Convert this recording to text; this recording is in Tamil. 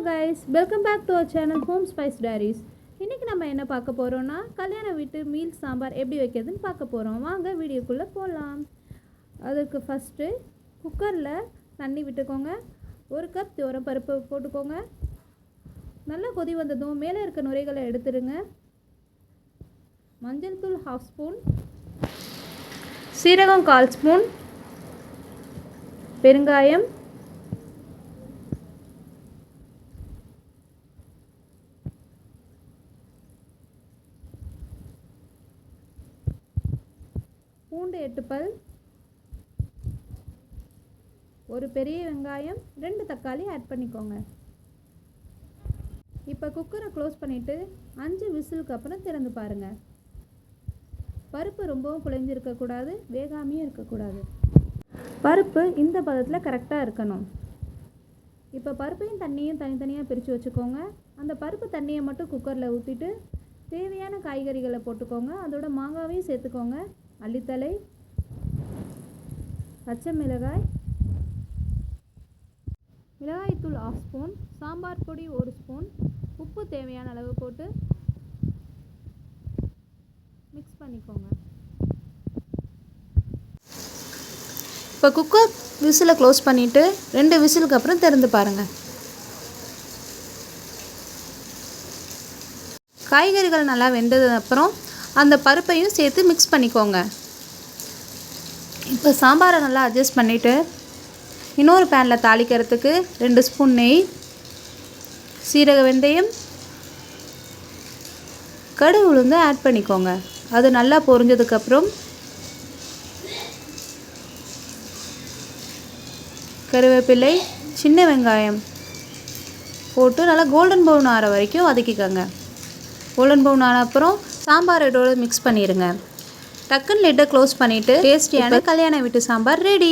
guys, welcome back to our channel Home Spice Diaries. இன்னைக்கு நம்ம என்ன பார்க்க போறோம்னா கல்யாண வீட்டு மீல் சாம்பார் எப்படி வைக்கிறதுன்னு பார்க்க போறோம். வாங்க வீடியோக்குள்ள போலாம். அதுக்கு ஃபர்ஸ்ட் குக்கர்ல தண்ணி விட்டுக்கோங்க. 1 கப் துவரம் பருப்பு போட்டுக்கோங்க. நல்லா கொதி வந்ததும் மேலே இருக்க நுரைகளை எடுத்துடுங்க. மஞ்சள் தூள் 1/2 ஸ்பூன், சீரகம் 1/4 ஸ்பூன், பெருங்காயம், பூண்டு 8 பல், ஒரு பெரிய வெங்காயம், 2 தக்காளி ஆட் பண்ணிக்கோங்க. இப்போ குக்கரை க்ளோஸ் பண்ணிவிட்டு 5 விசிலுக்கு அப்புறம் திறந்து பாருங்கள். பருப்பு ரொம்பவும் குழைஞ்சிருக்கக்கூடாது, வேகாமையும் இருக்கக்கூடாது. பருப்பு இந்த பதத்தில் கரெக்டாக இருக்கணும். இப்போ பருப்பையும் தண்ணியும் தனித்தனியாக பிரித்து வச்சுக்கோங்க. அந்த பருப்பு தண்ணியை மட்டும் குக்கரில் ஊற்றிட்டு தேவையான காய்கறிகளை போட்டுக்கோங்க. அதோட மாங்காவையும் சேர்த்துக்கோங்க. அள்ளித்தலை, பச்சை மிளகாய், மிளகாய்த்தூள் 1/2 ஸ்பூன், சாம்பார் பொடி 1 ஸ்பூன், உப்பு தேவையான அளவு போட்டு மிக்ஸ் பண்ணிக்கோங்க. இப்போ குக்கர் விசிலை க்ளோஸ் பண்ணிவிட்டு 2 விசிலுக்கு அப்புறம் திறந்து பாருங்கள். காய்கறிகள் நல்லா வெந்தது அப்புறம் அந்த பருப்பையும் சேர்த்து மிக்ஸ் பண்ணிக்கோங்க. இப்போ சாம்பாரை நல்லா அட்ஜஸ்ட் பண்ணிவிட்டு இன்னொரு பேனில் தாளிக்கிறதுக்கு 2 ஸ்பூன் நெய், சீரக வெந்தயம், கடுகு உளுந்து ஆட் பண்ணிக்கோங்க. அது நல்லா பொரிஞ்சதுக்கப்புறம் கருவேப்பிலை, சின்ன வெங்காயம் போட்டு நல்லா கோல்டன் ப்ரௌன் ஆகிற வரைக்கும் வதக்கிக்கோங்க. கோல்டன் ப்ரௌன் ஆன அப்புறம் சாம்பார் இதோட மிக்ஸ் பண்ணிடுங்க. டக்குன்னு லிட்டை க்ளோஸ் பண்ணிவிட்டு டேஸ்டியான கல்யாண வீட்டு சாம்பார் ரெடி.